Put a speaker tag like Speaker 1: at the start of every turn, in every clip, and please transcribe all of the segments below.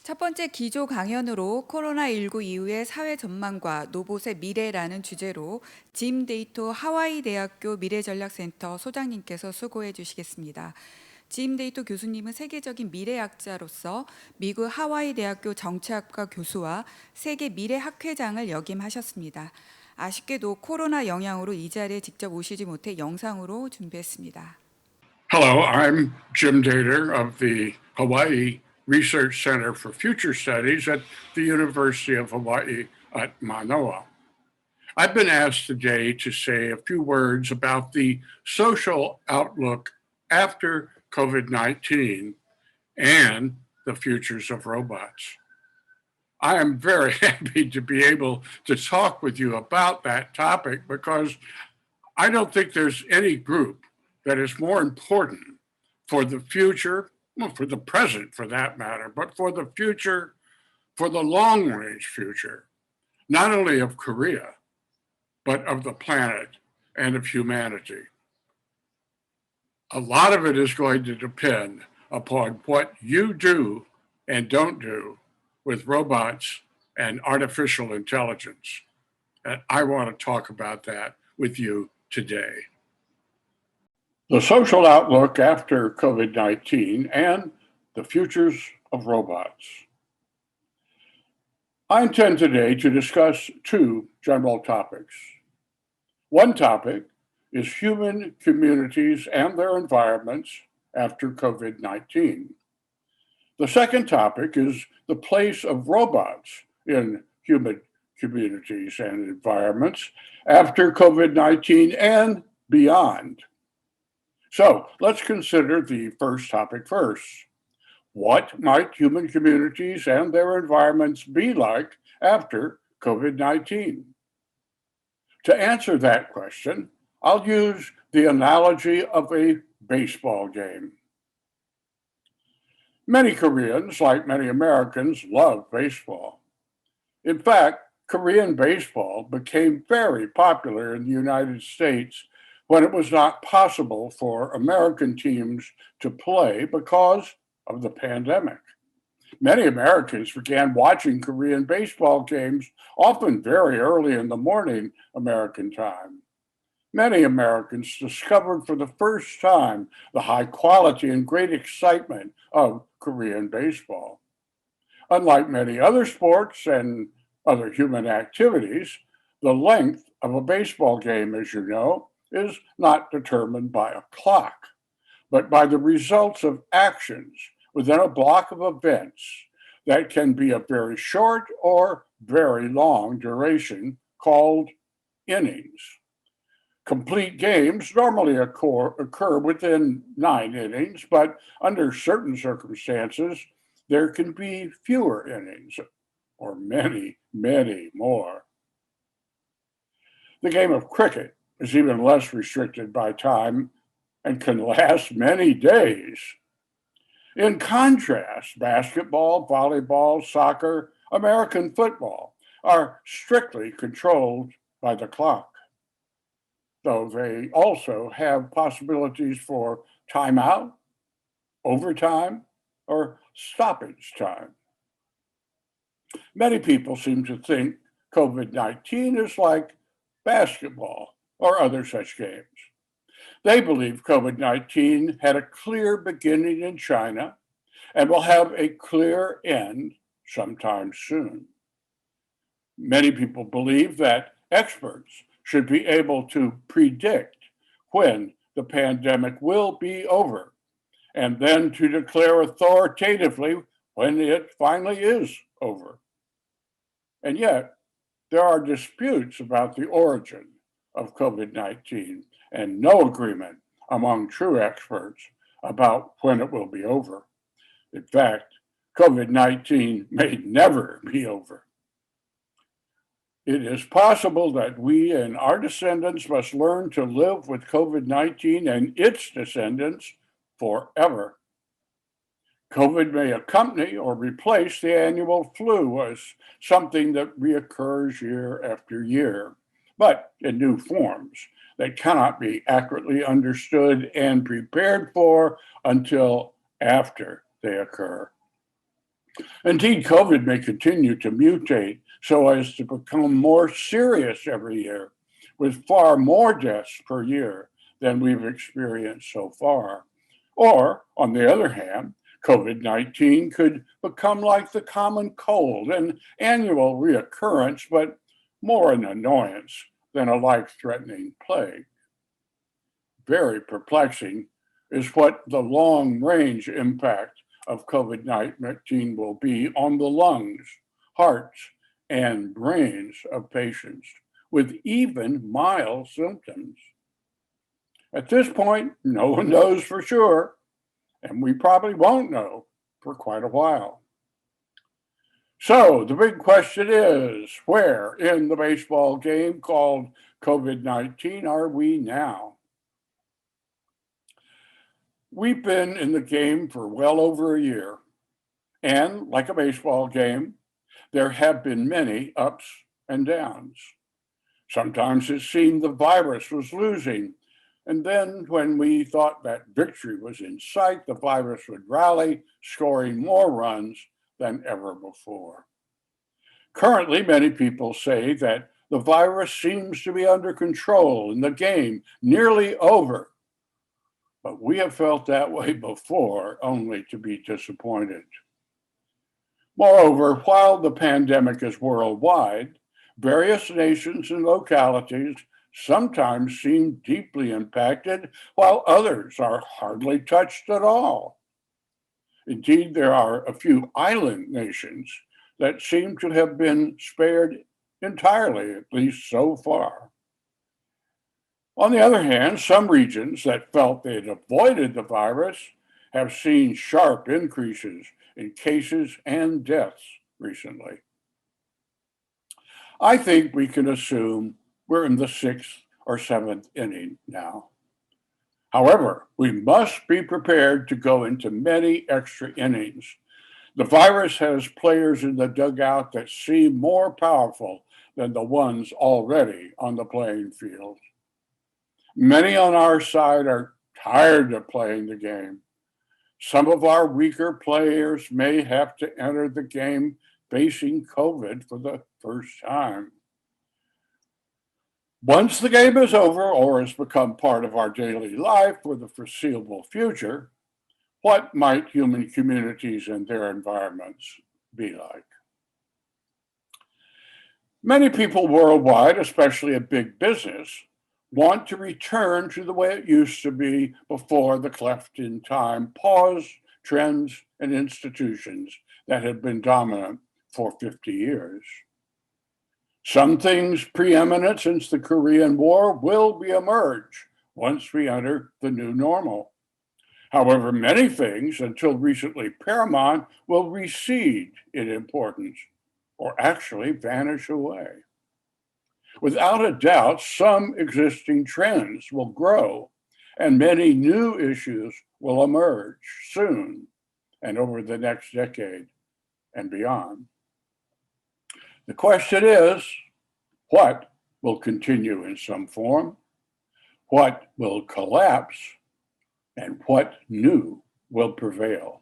Speaker 1: 첫 번째 기조 강연으로 코로나19 이후의 사회 전망과 로봇의 미래라는 주제로 짐 데이토 하와이 대학교 미래전략센터 소장님께서 수고해 주시겠습니다. 짐 데이토 교수님은 세계적인 미래학자로서 미국 하와이 대학교 정치학과 교수와 세계 미래학회장을 역임하셨습니다. 아쉽게도 코로나 영향으로 이 자리에 직접 오시지 못해 영상으로 준비했습니다.
Speaker 2: Hello, I'm Jim Dater of the Hawaii Research Center for Future Studies at the University of Hawaii at Manoa. I've been asked today to say a few words about the social outlook after COVID-19 and the futures of robots. I am very happy to be able to talk with you about that topic because I don't think there's any group that is more important for the future, well, for the present for that matter, but for the future, for the long range future, not only of Korea, but of the planet and of humanity. A lot of it is going to depend upon what you do and don't do with robots and artificial intelligence. And I want to talk about that with you today. The social outlook after COVID-19 and the futures of robots. I intend today to discuss two general topics. One topic is human communities and their environments after COVID-19. The second topic is the place of robots in human communities and environments after COVID-19 and beyond. So let's consider the first topic first. What might human communities and their environments be like after COVID-19? To answer that question, I'll use the analogy of a baseball game. Many Koreans, like many Americans, love baseball. In fact, Korean baseball became very popular in the United States when it was not possible for American teams to play because of the pandemic. Many Americans began watching Korean baseball games often very early in the morning American time. Many Americans discovered for the first time the high quality and great excitement of Korean baseball. Unlike many other sports and other human activities, the length of a baseball game, as you know, is not determined by a clock, but by the results of actions within a block of events that can be of very short or very long duration called innings. Complete games normally occur within 9 innings, but under certain circumstances, there can be fewer innings or many, many more. The game of cricket is even less restricted by time and can last many days. In contrast, basketball, volleyball, soccer, American football are strictly controlled by the clock, though they also have possibilities for timeout, overtime, or stoppage time. Many people seem to think COVID-19 is like basketball or other such games. They believe COVID-19 had a clear beginning in China and will have a clear end sometime soon. Many people believe that experts should be able to predict when the pandemic will be over and then to declare authoritatively when it finally is over. And yet, there are disputes about the origin of COVID-19 and no agreement among true experts about when it will be over. In fact, COVID-19 may never be over. It is possible that we and our descendants must learn to live with COVID-19 and its descendants forever. COVID may accompany or replace the annual flu as something that reoccurs year after year, but in new forms that cannot be accurately understood and prepared for until after they occur. Indeed, COVID may continue to mutate so as to become more serious every year, with far more deaths per year than we've experienced so far. Or, on the other hand, COVID-19 could become like the common cold, an annual reoccurrence, but more an annoyance than a life-threatening plague. Very perplexing is what the long-range impact of COVID-19 will be on the lungs, hearts, and brains of patients with even mild symptoms. At this point, no one knows for sure, and we probably won't know for quite a while. So the big question is, where in the baseball game called COVID-19 are we now? We've been in the game for well over a year, and like a baseball game, there have been many ups and downs. Sometimes it seemed the virus was losing, and then when we thought that victory was in sight, the virus would rally, scoring more runs than ever before. Currently, many people say that the virus seems to be under control and the game nearly over. But we have felt that way before, only to be disappointed. Moreover, while the pandemic is worldwide, various nations and localities sometimes seem deeply impacted, while others are hardly touched at all. Indeed, there are a few island nations that seem to have been spared entirely, at least so far. On the other hand, some regions that felt they'd avoided the virus have seen sharp increases in cases and deaths recently. I think we can assume we're in the 6th or 7th inning now. However, we must be prepared to go into many extra innings. The virus has players in the dugout that seem more powerful than the ones already on the playing field. Many on our side are tired of playing the game. Some of our weaker players may have to enter the game facing COVID for the first time. Once the game is over or has become part of our daily life for the foreseeable future, what might human communities and their environments be like? Many people worldwide, especially in big business, want to return to the way it used to be before the cleft in time pause trends and institutions that had been dominant for 50 years. Some things preeminent since the Korean War will reemerge once we enter the new normal. However, many things, until recently paramount, will recede in importance or actually vanish away. Without a doubt, some existing trends will grow and many new issues will emerge soon and over the next decade and beyond. The question is, what will continue in some form? What will collapse? And what new will prevail?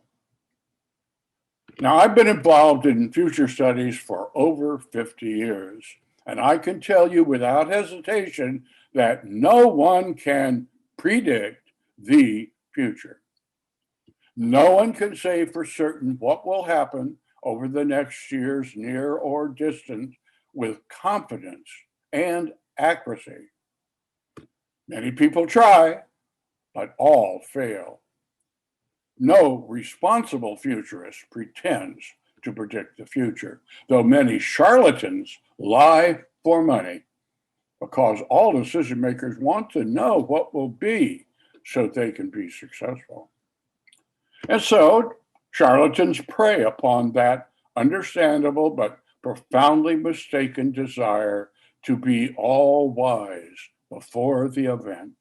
Speaker 2: Now, I've been involved in future studies for over 50 years, and I can tell you without hesitation that no one can predict the future. No one can say for certain what will happen over the next years, near or distant, with confidence and accuracy. Many people try, but all fail. No responsible futurist pretends to predict the future, though many charlatans lie for money, because all decision makers want to know what will be so they can be successful. And so charlatans prey upon that understandable but profoundly mistaken desire to be all wise before the event.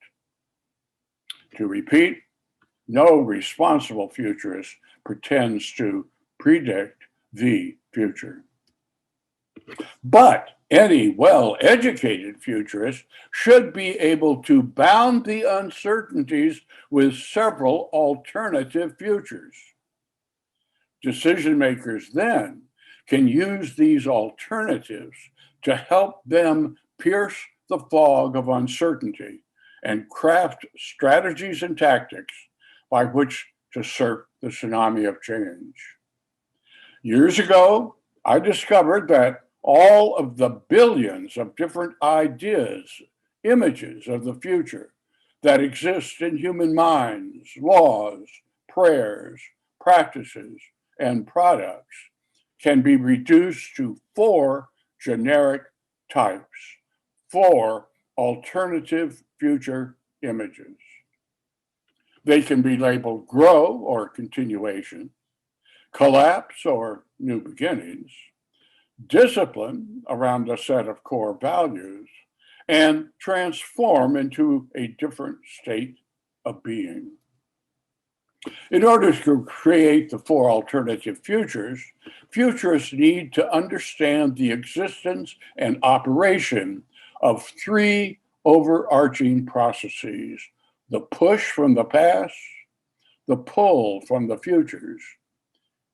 Speaker 2: To repeat, no responsible futurist pretends to predict the future. But any well-educated futurist should be able to bound the uncertainties with several alternative futures. Decision makers then can use these alternatives to help them pierce the fog of uncertainty and craft strategies and tactics by which to surf the tsunami of change. Years ago, I discovered that all of the billions of different ideas, images of the future that exist in human minds, laws, prayers, practices, and products can be reduced to 4 generic types, 4 alternative future images. They can be labeled grow or continuation, collapse or new beginnings, discipline around a set of core values, and transform into a different state of being. In order to create the 4 alternative futures, futurists need to understand the existence and operation of 3 overarching processes: the push from the past, the pull from the futures,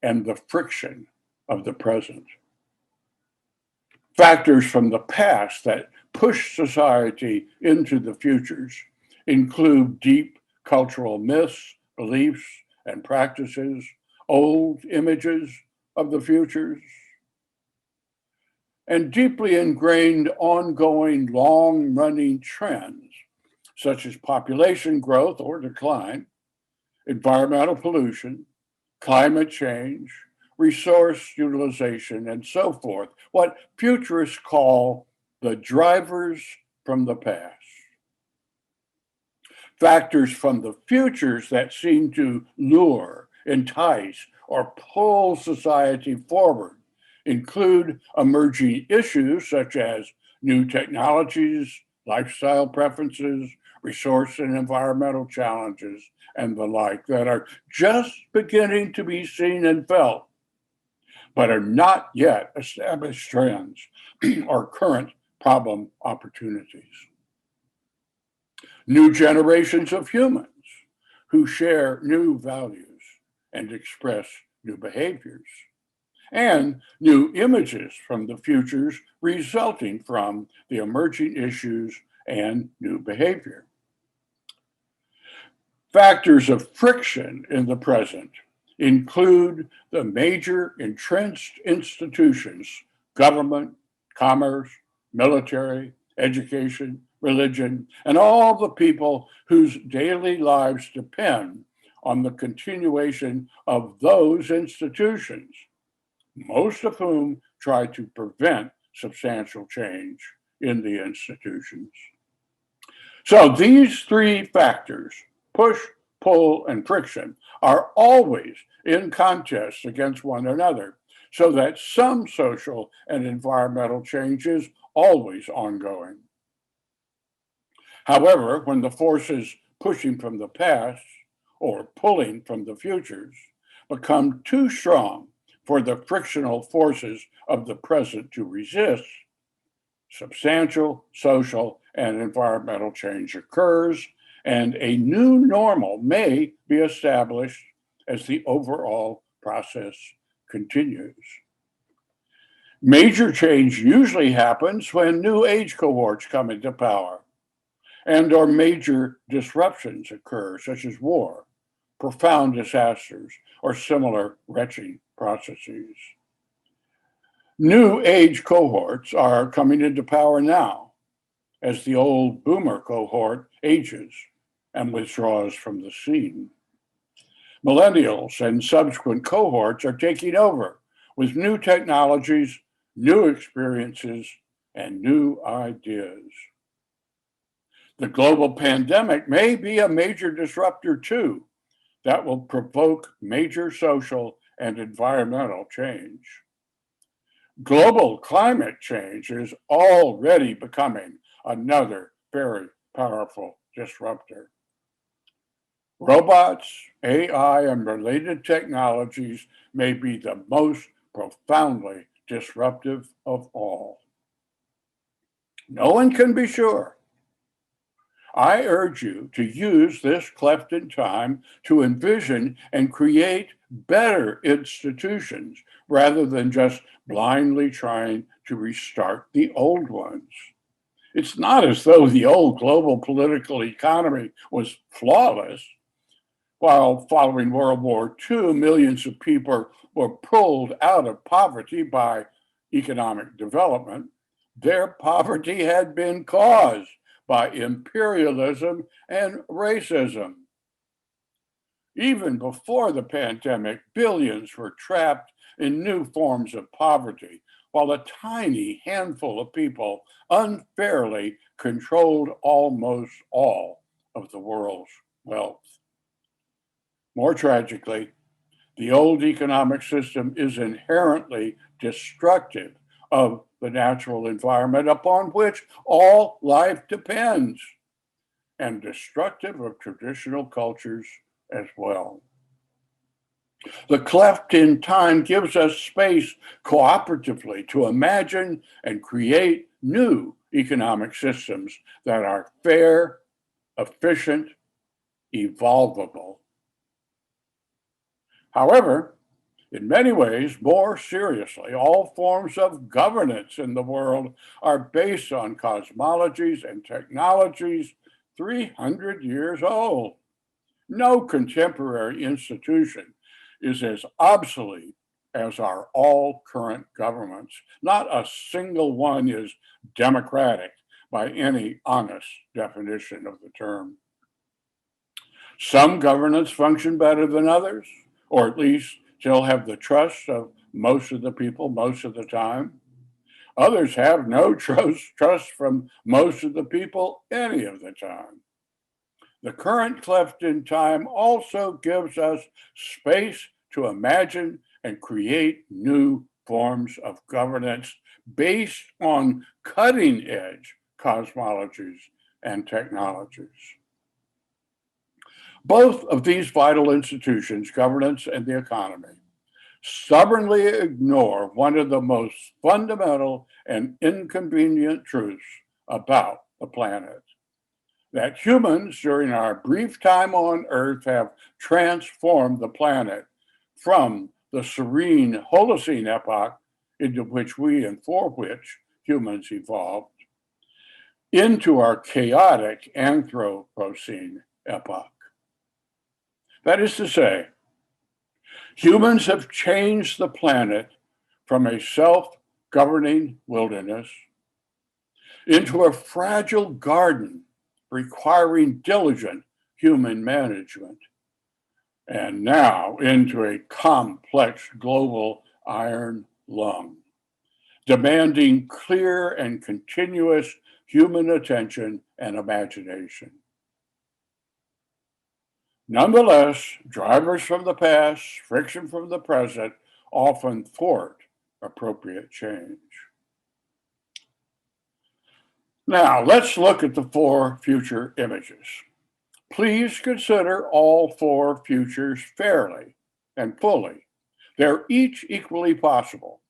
Speaker 2: and the friction of the present. Factors from the past that push society into the futures include deep cultural myths, beliefs, and practices, old images of the futures, and deeply ingrained ongoing long-running trends such as population growth or decline, environmental pollution, climate change, resource utilization, and so forth, what futurists call the drivers from the past. Factors from the futures that seem to lure, entice, or pull society forward include emerging issues such as new technologies, lifestyle preferences, resource and environmental challenges, and the like that are just beginning to be seen and felt, but are not yet established trends or current problem opportunities. New generations of humans who share new values and express new behaviors, and new images from the futures resulting from the emerging issues and new behavior. Factors of friction in the present include the major entrenched institutions, government, commerce, military, education, religion, and all the people whose daily lives depend on the continuation of those institutions, most of whom try to prevent substantial change in the institutions. So these 3 factors, push, pull, and friction, are always in contest against one another, so that some social and environmental change is always ongoing. However, when the forces pushing from the past or pulling from the futures become too strong for the frictional forces of the present to resist, substantial social and environmental change occurs, and a new normal may be established as the overall process continues. Major change usually happens when new age cohorts come into power and or major disruptions occur, such as war, profound disasters, or similar wrenching processes. New age cohorts are coming into power now as the old boomer cohort ages and withdraws from the scene. Millennials and subsequent cohorts are taking over with new technologies, new experiences, and new ideas. The global pandemic may be a major disruptor too that will provoke major social and environmental change. Global climate change is already becoming another very powerful disruptor. Robots, AI, and related technologies may be the most profoundly disruptive of all. No one can be sure. I urge you to use this cleft in time to envision and create better institutions rather than just blindly trying to restart the old ones. It's not as though the old global political economy was flawless. While following World War II, millions of people were pulled out of poverty by economic development. Their poverty had been caused by imperialism and racism. Even before the pandemic, billions were trapped in new forms of poverty, while a tiny handful of people unfairly controlled almost all of the world's wealth. More tragically, the old economic system is inherently destructive of the natural environment upon which all life depends, and destructive of traditional cultures as well. The cleft in time gives us space cooperatively to imagine and create new economic systems that are fair, efficient, evolvable. However, in many ways, more seriously, all forms of governance in the world are based on cosmologies and technologies 300 years old. No contemporary institution is as obsolete as are all current governments. Not a single one is democratic by any honest definition of the term. Some governance function better than others, or at least still have the trust of most of the people most of the time. Others have no trust from most of the people any of the time. The current cleft in time also gives us space to imagine and create new forms of governance based on cutting edge cosmologies and technologies. Both of these vital institutions, governance and the economy, stubbornly ignore one of the most fundamental and inconvenient truths about the planet: that humans, during our brief time on Earth, have transformed the planet from the serene Holocene epoch, into which we and for which humans evolved, into our chaotic Anthropocene epoch. That is to say, humans have changed the planet from a self-governing wilderness into a fragile garden requiring diligent human management, and now into a complex global iron lung, demanding clear and continuous human attention and imagination. Nonetheless, drivers from the past, friction from the present, often thwart appropriate change. Now, let's look at the four future images. Please consider all four futures fairly and fully. They're each equally possible.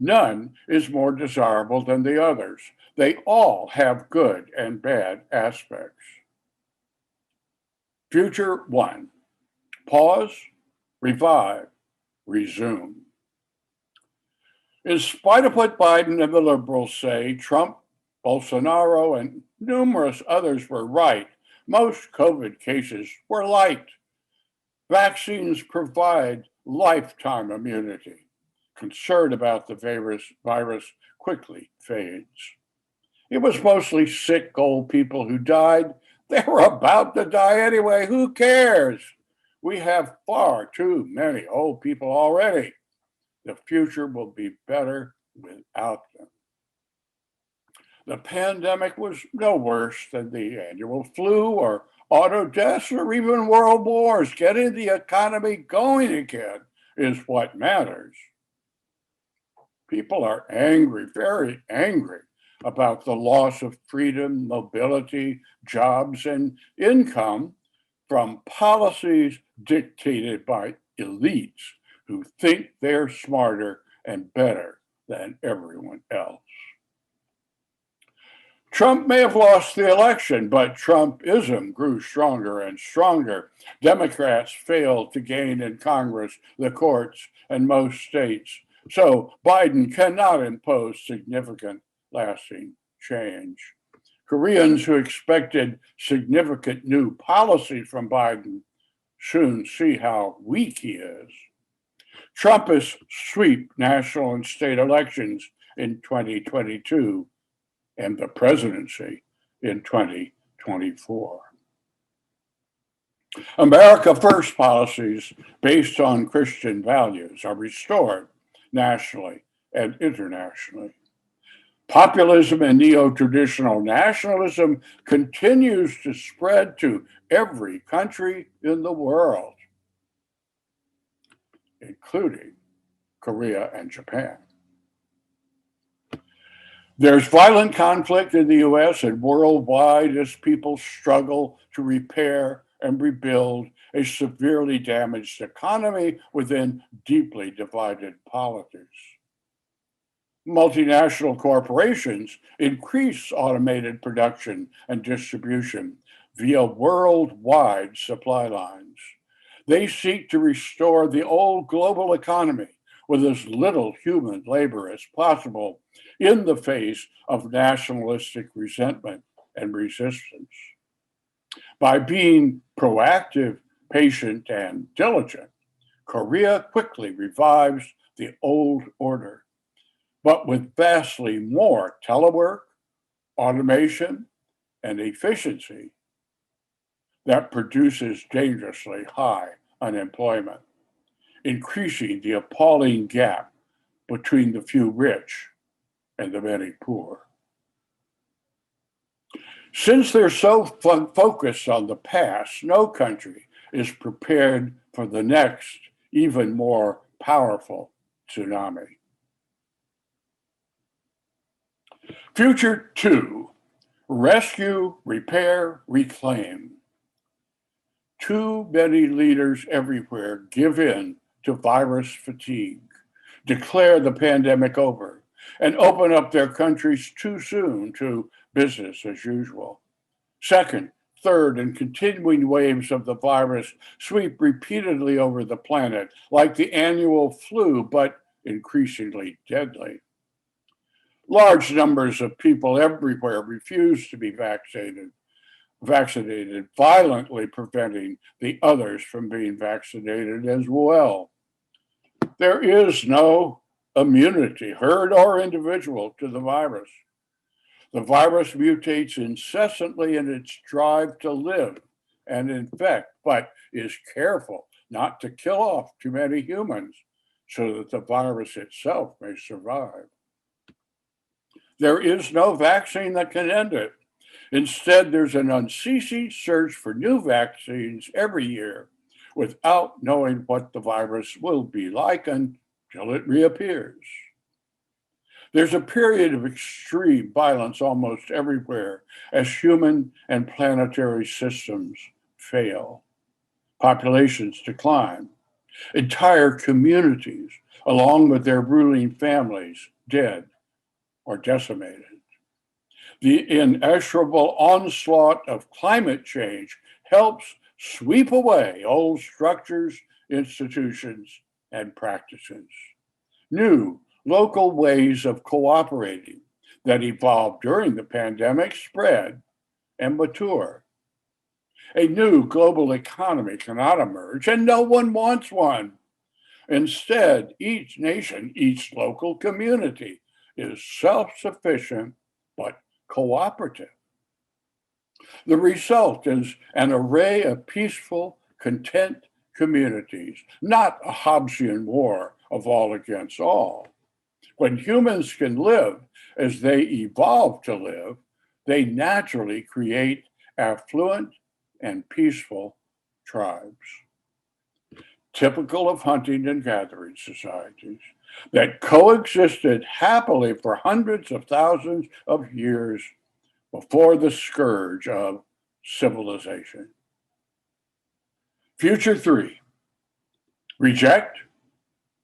Speaker 2: None is more desirable than the others. They all have good and bad aspects. Future one: pause, revive, resume. In spite of what Biden and the liberals say, Trump, Bolsonaro, and numerous others were right. Most COVID cases were light. Vaccines provide lifetime immunity. Concern about the virus quickly fades. It was mostly sick old people who died. They were about to die anyway. Who cares? We have far too many old people already. The future will be better without them. The pandemic was no worse than the annual flu or auto deaths or even world wars. Getting the economy going again is what matters. People are angry, very angry, about the loss of freedom, mobility, jobs, and income from policies dictated by elites who think they're smarter and better than everyone else. Trump may have lost the election, but Trumpism grew stronger and stronger. Democrats failed to gain in Congress, the courts, and most states. So Biden cannot impose significant, lasting change. Koreans who expected significant new policy from Biden soon see how weak he is. Trumpists sweep national and state elections in 2022 and the presidency in 2024. America First policies based on Christian values are restored nationally and internationally. Populism and neo-traditional nationalism continues to spread to every country in the world, including Korea and Japan. There's violent conflict in the US and worldwide as people struggle to repair and rebuild a severely damaged economy within deeply divided polities. Multinational corporations increase automated production and distribution via worldwide supply lines. They seek to restore the old global economy with as little human labor as possible in the face of nationalistic resentment and resistance. By being proactive, patient, and diligent, Korea quickly revives the old order, but with vastly more telework, automation, and efficiency that produces dangerously high unemployment, increasing the appalling gap between the few rich and the many poor. Since they're so focused on the past, no country is prepared for the next, even more powerful tsunami. Future 2, rescue, repair, reclaim. Too many leaders everywhere give in to virus fatigue, declare the pandemic over, and open up their countries too soon to business as usual. Second, third, and continuing waves of the virus sweep repeatedly over the planet like the annual flu, but increasingly deadly. Large numbers of people everywhere refuse to be vaccinated, violently preventing the others from being vaccinated as well. There is no immunity, herd or individual, to the virus. The virus mutates incessantly in its drive to live and infect, but is careful not to kill off too many humans so that the virus itself may survive. There is no vaccine that can end it. Instead, there's an unceasing search for new vaccines every year without knowing what the virus will be like until it reappears. There's a period of extreme violence almost everywhere as human and planetary systems fail. Populations decline. Entire communities, along with their ruling families, dead or decimated. The inexorable onslaught of climate change helps sweep away old structures, institutions, and practices. New local ways of cooperating that evolved during the pandemic spread and mature. A new global economy cannot emerge, and no one wants one. Instead, each nation, each local community is self-sufficient but cooperative. The result is an array of peaceful, content communities, not a Hobbesian war of all against all. When humans can live as they evolve to live, they naturally create affluent and peaceful tribes. Typical of hunting and gathering societies that coexisted happily for hundreds of thousands of years before the scourge of civilization. Future 3, reject,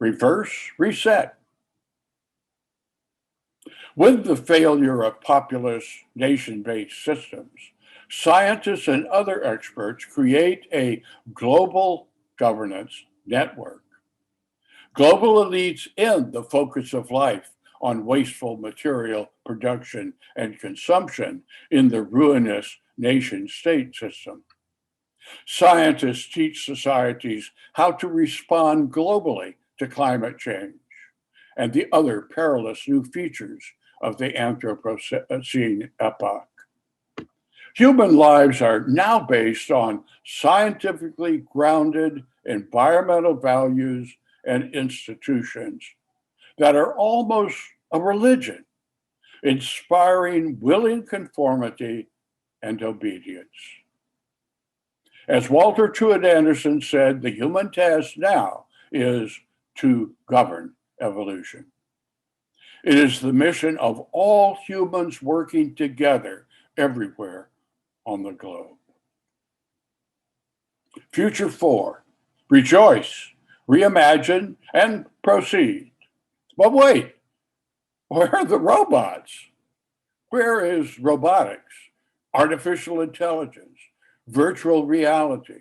Speaker 2: reverse, reset. With the failure of populist nation-based systems, scientists and other experts create a global governance network. Global elites end the focus of life on wasteful material production and consumption in the ruinous nation-state system. Scientists teach societies how to respond globally to climate change and the other perilous new features of the Anthropocene epoch. Human lives are now based on scientifically grounded environmental values and institutions that are almost a religion, inspiring willing conformity and obedience. As Walter Truett Anderson said, the human task now is to govern evolution. It is the mission of all humans working together everywhere on the globe. Future 4, rejoice, reimagine, and proceed. But wait, where are the robots? Where is robotics, artificial intelligence, virtual reality,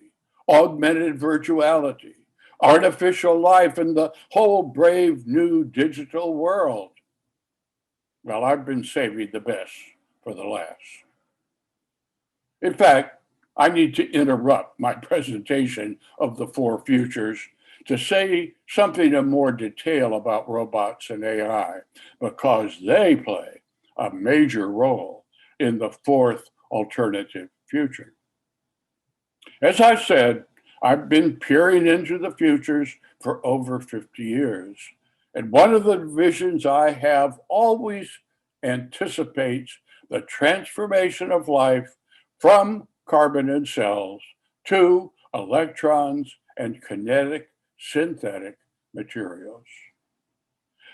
Speaker 2: augmented virtuality, artificial life, and the whole brave new digital world? Well, I've been saving the best for the last. In fact, I need to interrupt my presentation of the 4 futures to say something in more detail about robots and AI, because they play a major role in the 4th alternative future. As I said, I've been peering into the futures for over 50 years, and one of the visions I have always anticipates the transformation of life from carbon and cells to electrons and kinetic synthetic materials.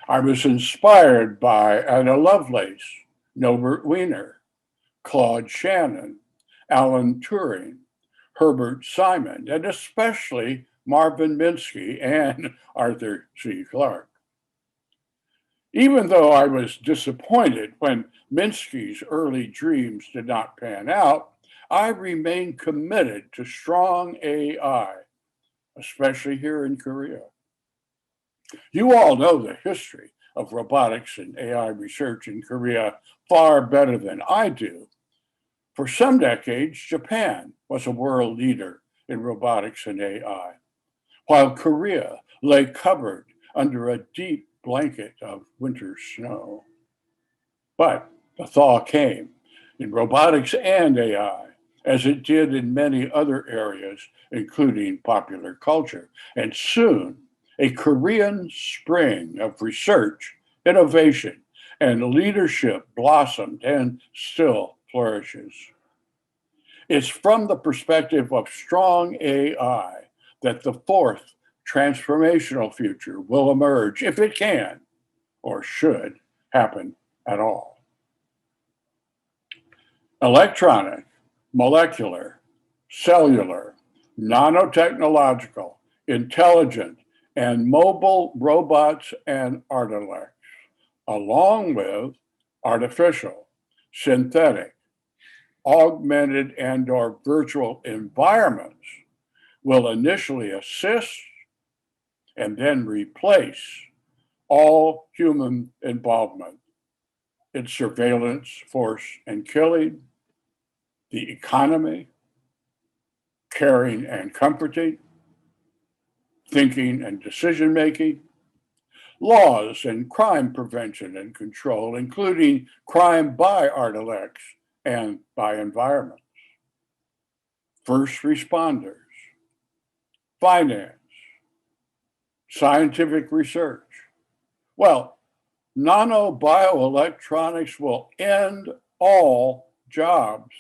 Speaker 2: I was inspired by Anna Lovelace, Norbert Wiener, Claude Shannon, Alan Turing, Herbert Simon, and especially Marvin Minsky and Arthur C. Clarke. Even though I was disappointed when Minsky's early dreams did not pan out, I remain committed to strong AI, especially here in Korea. You all know the history of robotics and AI research in Korea far better than I do. For some decades, Japan was a world leader in robotics and AI, while Korea lay covered under a deep blanket of winter snow. But the thaw came in robotics and AI, as it did in many other areas, including popular culture. And soon, a Korean spring of research, innovation, and leadership blossomed and still flourishes. It's from the perspective of strong AI that the 4th transformational future will emerge, if it can or should happen at all. Electronic, molecular, cellular, nanotechnological, intelligent, and mobile robots and artilects, along with artificial, synthetic, augmented, and/or virtual environments, will initially assist and then replace all human involvement in surveillance, force, and killing, the economy, caring and comforting, thinking and decision-making, laws and crime prevention and control, including crime by artilects and by environments, first responders, finance, scientific research. Well, nanobioelectronics will end all jobs.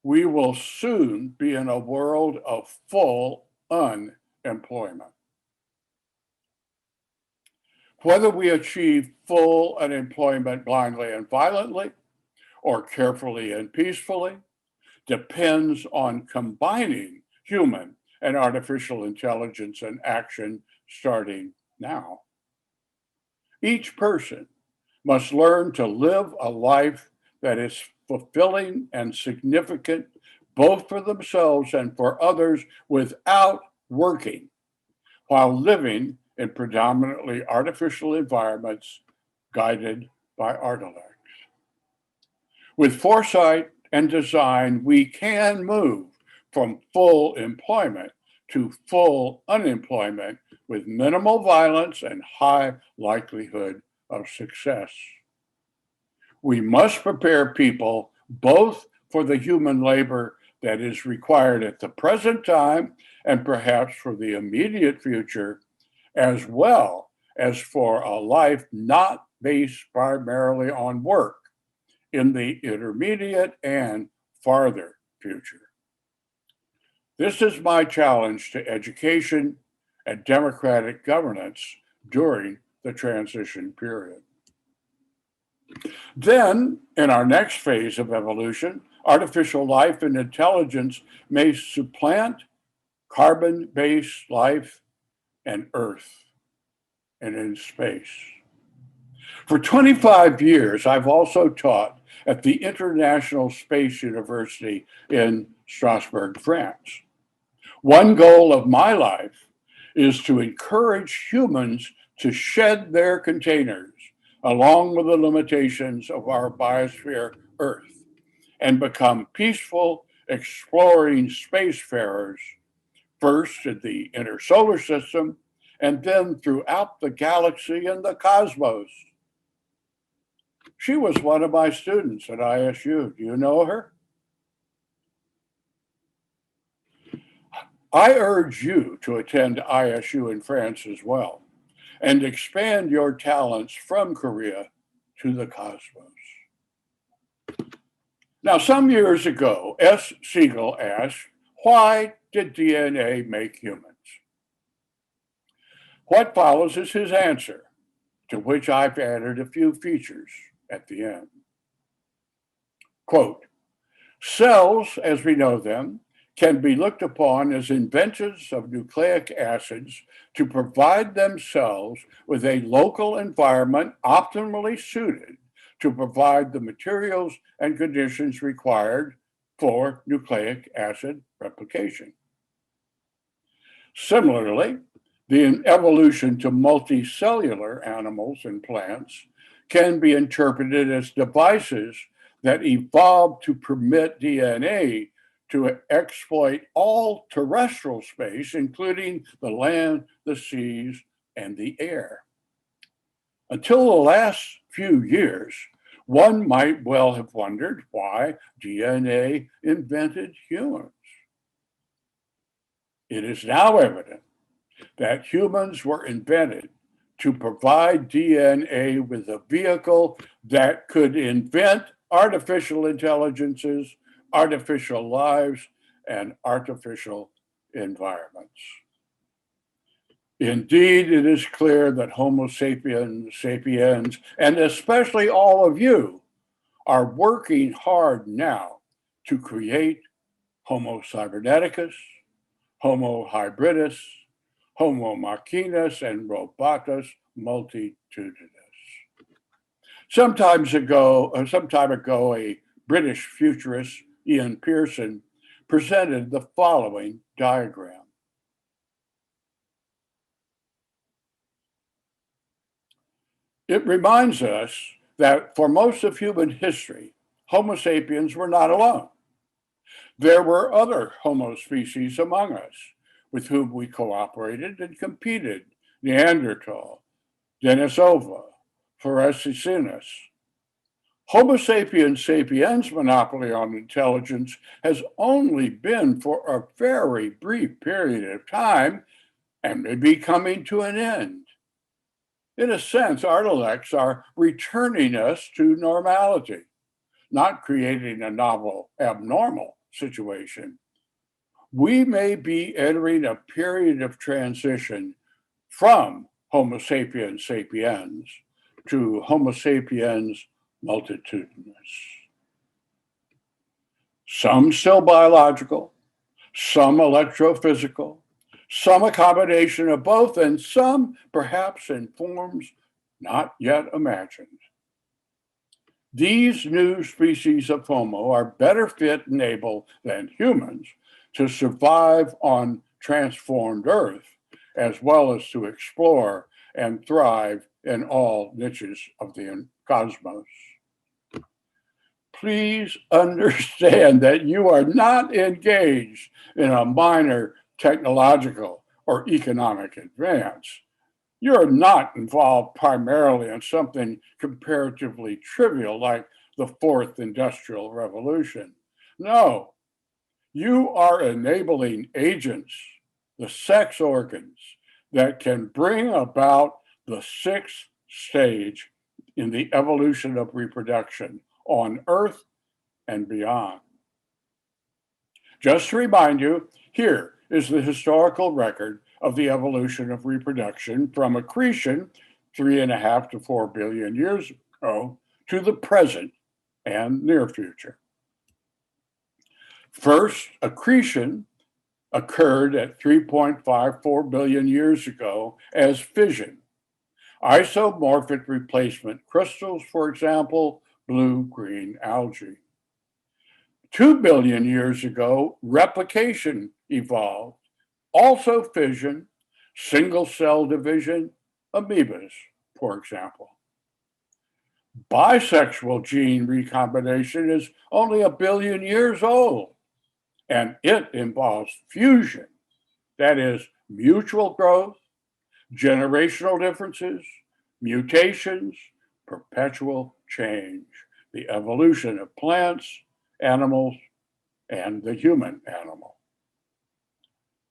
Speaker 2: We will soon be in a world of full unemployment. Whether we achieve full unemployment blindly and violently, or carefully and peacefully, depends on combining human and artificial intelligence and action starting now. Each person must learn to live a life that is fulfilling and significant both for themselves and for others without working, while living in predominantly artificial environments guided by artifacts. With foresight and design, we can move from full employment to full unemployment with minimal violence and high likelihood of success. We must prepare people both for the human labor that is required at the present time and perhaps for the immediate future, as well as for a life not based primarily on work in the intermediate and farther future. This is my challenge to education and democratic governance during the transition period. Then, in our next phase of evolution, artificial life and intelligence may supplant carbon-based life and Earth and in space. For 25 years, I've also taught at the International Space University in Strasbourg, France. One goal of my life is to encourage humans to shed their containers along with the limitations of our biosphere Earth and become peaceful, exploring spacefarers, first in the inner solar system and then throughout the galaxy and the cosmos. She was one of my students at ISU. Do you know her? I urge you to attend ISU in France as well and expand your talents from Korea to the cosmos. Now, some years ago, S. Siegel asked, why did DNA make humans? What follows is his answer, to which I've added a few features at the end. Quote, cells, as we know them, can be looked upon as inventions of nucleic acids to provide themselves with a local environment optimally suited to provide the materials and conditions required for nucleic acid replication. Similarly, the evolution to multicellular animals and plants can be interpreted as devices that evolved to permit DNA to exploit all terrestrial space, including the land, the seas, and the air. Until the last few years, one might well have wondered why DNA invented humans. It is now evident that humans were invented to provide DNA with a vehicle that could invent artificial intelligences, artificial lives, and artificial environments. Indeed, it is clear that Homo sapiens, and especially all of you, are working hard now to create Homo cyberneticus, Homo hybridus, Homo machinus, and Robotus multitudinous. Some time ago, a British futurist, Ian Pearson, presented the following diagram. It reminds us that for most of human history, Homo sapiens were not alone. There were other Homo species among us with whom we cooperated and competed: Neanderthal, Denisova, Floresicinus. Homo sapiens sapiens' monopoly on intelligence has only been for a very brief period of time and may be coming to an end. In a sense, artifacts are returning us to normality, not creating a novel, abnormal situation. We may be entering a period of transition from Homo sapiens sapiens to Homo sapiens multitudinous. Some still biological, some electrophysical, some a combination of both, and some perhaps in forms not yet imagined. These new species of Homo are better fit and able than humans to survive on transformed Earth, as well as to explore and thrive in all niches of the cosmos. Please understand that you are not engaged in a minor technological or economic advance. You're not involved primarily in something comparatively trivial like the fourth industrial revolution. No, you are enabling agents, the sex organs, that can bring about the sixth stage in the evolution of reproduction on Earth and beyond. Just to remind you, here is the historical record of the evolution of reproduction from accretion 3.5 to 4 billion years ago to the present and near future. First, accretion occurred at 3.54 billion years ago as fission. Isomorphic replacement crystals, for example, blue-green algae. 2 billion years ago, replication evolved. Also fission, single-cell division, amoebas, for example. Bisexual gene recombination is only 1 billion years old, and it involves fusion, that is, mutual growth, generational differences, mutations, perpetual change, the evolution of plants, animals, and the human animal.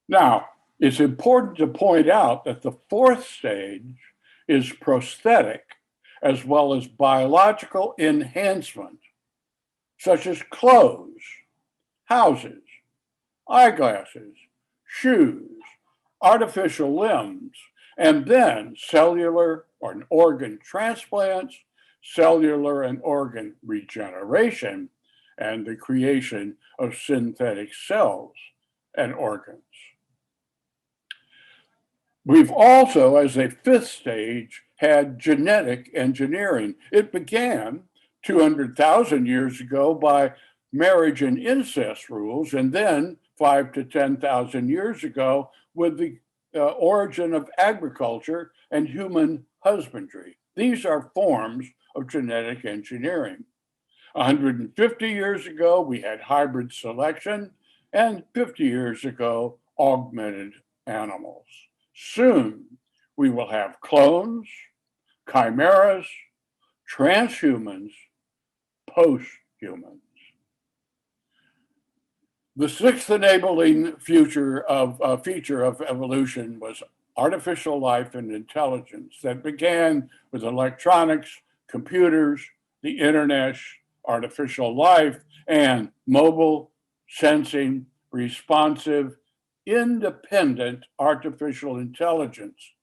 Speaker 2: Now, it's important to point out that the fourth stage is prosthetic as well as biological enhancement, such as clothes, houses, eyeglasses, shoes, artificial limbs, and then cellular or organ transplants, cellular and organ regeneration, and the creation of synthetic cells and organs. We've also, as a fifth stage, had genetic engineering. It began 200,000 years ago by marriage and incest rules, and then 5 to 10,000 years ago with the origin of agriculture and human husbandry. These are forms of genetic engineering. 150 years ago, we had hybrid selection, and 50 years ago, augmented animals. Soon, we will have clones, chimeras, transhumans, posthumans. The sixth enabling feature of evolution was artificial life and intelligence that began with electronics, computers, the internet, artificial life, and mobile, sensing, responsive, independent artificial intelligence,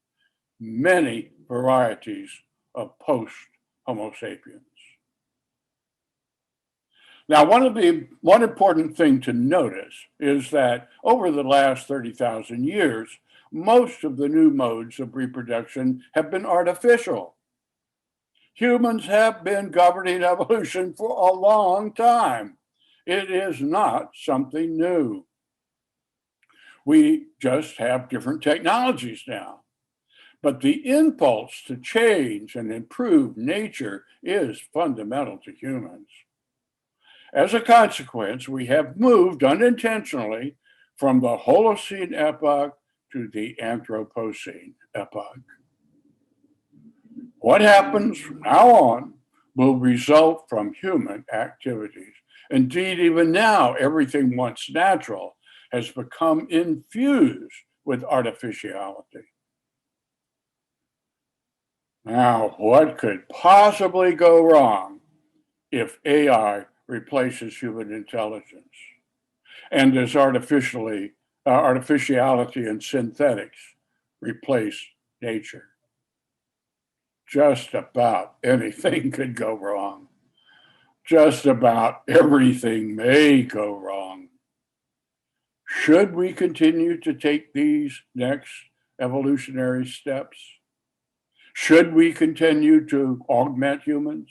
Speaker 2: many varieties of post-Homo sapiens. Now, one important thing to notice is that over the last 30,000 years, most of the new modes of reproduction have been artificial. Humans have been governing evolution for a long time. It is not something new. We just have different technologies now. But the impulse to change and improve nature is fundamental to humans. As a consequence, we have moved unintentionally from the Holocene epoch to the Anthropocene epoch. What happens from now on will result from human activities. Indeed, even now, everything once natural has become infused with artificiality. Now, what could possibly go wrong if AI replaces human intelligence? And does artificiality and synthetics replace nature? Just about anything could go wrong. Just about everything may go wrong. Should we continue to take these next evolutionary steps? Should we continue to augment humans,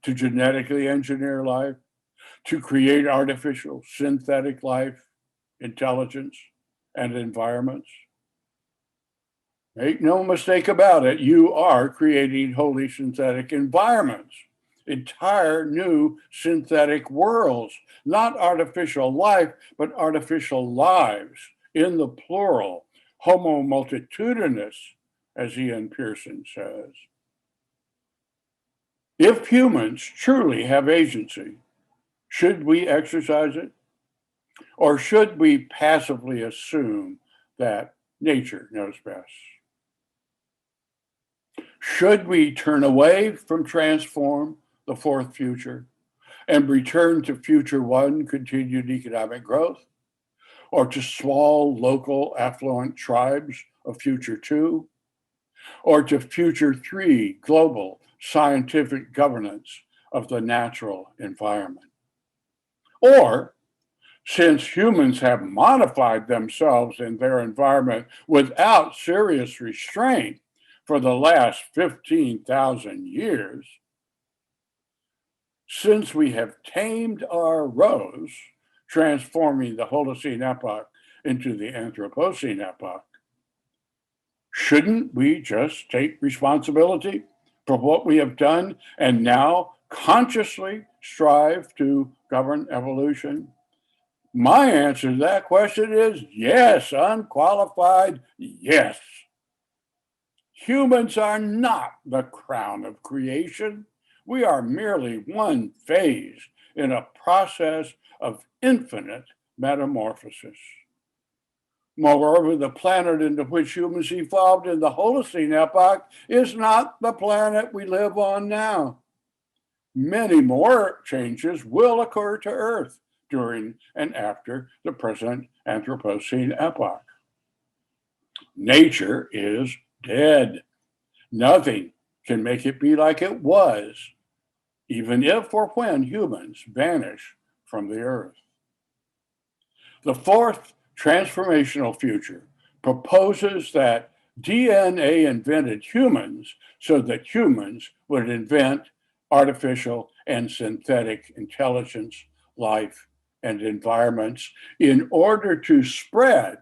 Speaker 2: to genetically engineer life, to create artificial, synthetic life, intelligence, and environments. Make no mistake about it, you are creating wholly synthetic environments, entire new synthetic worlds, not artificial life, but artificial lives, in the plural, homo multitudinous, as Ian Pearson says. If humans truly have agency, should we exercise it? Or should we passively assume that nature knows best? Should we turn away from transform, the fourth future, and return to future one, continued economic growth, or to small, local, affluent tribes of future two, or to future three, global, scientific governance of the natural environment? Or, since humans have modified themselves and their environment without serious restraint for the last 15,000 years, since we have tamed our rows, transforming the Holocene epoch into the Anthropocene epoch, shouldn't we just take responsibility for what we have done and now consciously strive to govern evolution? My answer to that question is yes, unqualified yes. Humans are not the crown of creation. We are merely one phase in a process of infinite metamorphosis. Moreover, the planet into which humans evolved in the Holocene epoch is not the planet we live on now. Many more changes will occur to Earth during and after the present Anthropocene epoch. Nature is dead. Nothing can make it be like it was, even if or when humans vanish from the Earth. The fourth transformational future proposes that DNA invented humans so that humans would invent artificial and synthetic intelligence, life, and environments in order to spread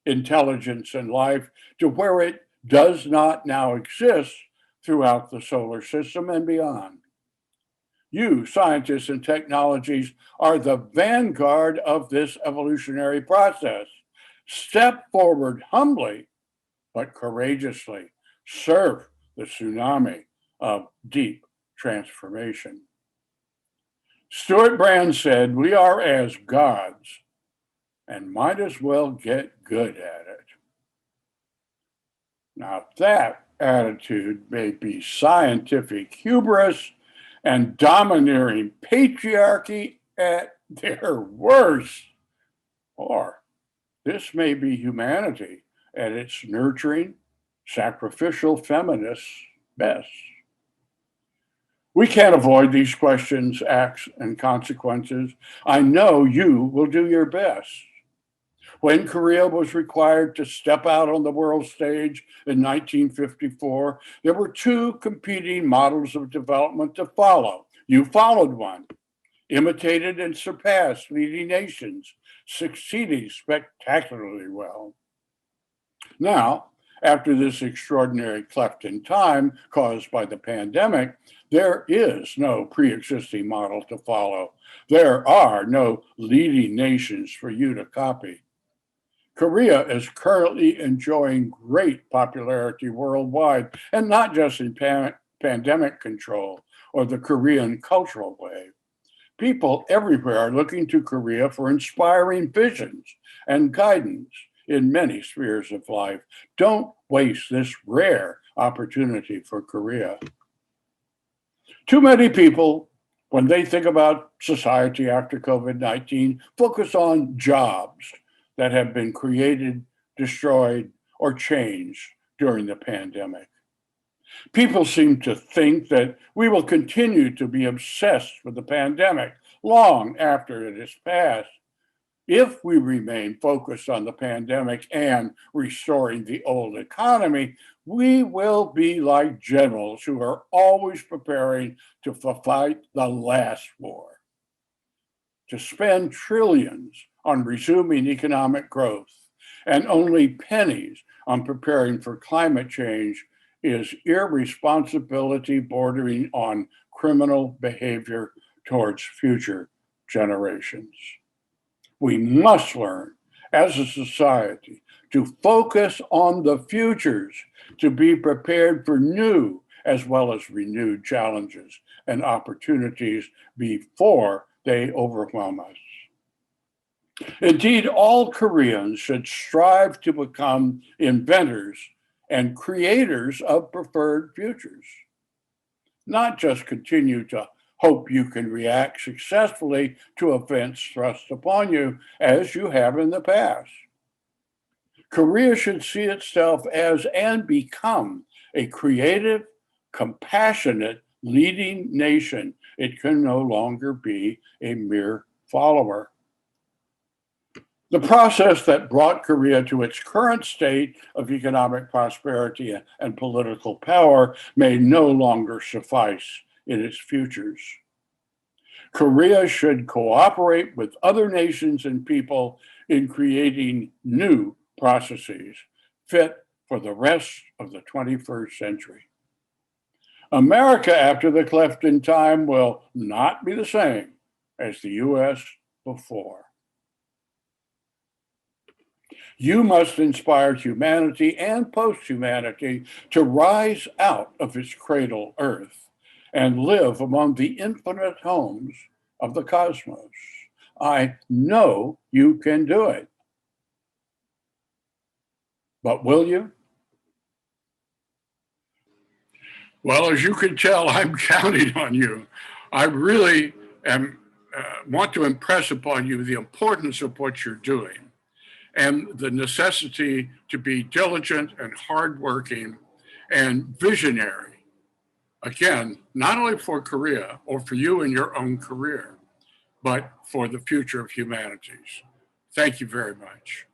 Speaker 2: intelligence and life to where it does not now exist throughout the solar system and beyond. You, scientists and technologies, are the vanguard of this evolutionary process. Step forward humbly, but courageously. Surf the tsunami of deep transformation. Stuart Brand said, "We are as gods and might as well get good at it." Now, that attitude may be scientific hubris and domineering patriarchy at their worst, or this may be humanity at its nurturing, sacrificial feminist best. We can't avoid these questions, acts, and consequences. I know you will do your best. When Korea was required to step out on the world stage in 1954, there were two competing models of development to follow. You followed one, imitated and surpassed leading nations, succeeding spectacularly well. Now, after this extraordinary cleft in time caused by the pandemic, there is no pre-existing model to follow. There are no leading nations for you to copy. Korea is currently enjoying great popularity worldwide, and not just in pandemic control or the Korean cultural wave. People everywhere are looking to Korea for inspiring visions and guidance in many spheres of life. Don't waste this rare opportunity for Korea. Too many people, when they think about society after COVID-19, focus on jobs that have been created, destroyed, or changed during the pandemic. People seem to think that we will continue to be obsessed with the pandemic long after it has passed. If we remain focused on the pandemic and restoring the old economy, we will be like generals who are always preparing to fight the last war. To spend trillions on resuming economic growth and only pennies on preparing for climate change is irresponsibility bordering on criminal behavior towards future generations. We must learn as a society to focus on the futures, to be prepared for new as well as renewed challenges and opportunities before they overwhelm us. Indeed, all Koreans should strive to become inventors and creators of preferred futures, not just continue to hope you can react successfully to events thrust upon you as you have in the past. Korea should see itself as and become a creative, compassionate, leading nation. It can no longer be a mere follower. The process that brought Korea to its current state of economic prosperity and political power may no longer suffice in its futures. Korea should cooperate with other nations and people in creating new processes fit for the rest of the 21st century. America, after the cleft in time, will not be the same as the US before. You must inspire humanity and post-humanity to rise out of its cradle, Earth, and live among the infinite homes of the cosmos. I know you can do it. But will you? Well, as you can tell, I'm counting on you. I really want to impress upon you the importance of what you're doing and the necessity to be diligent and hardworking and visionary. Again, not only for Korea or for you in your own career, but for the future of humanities. Thank you very much.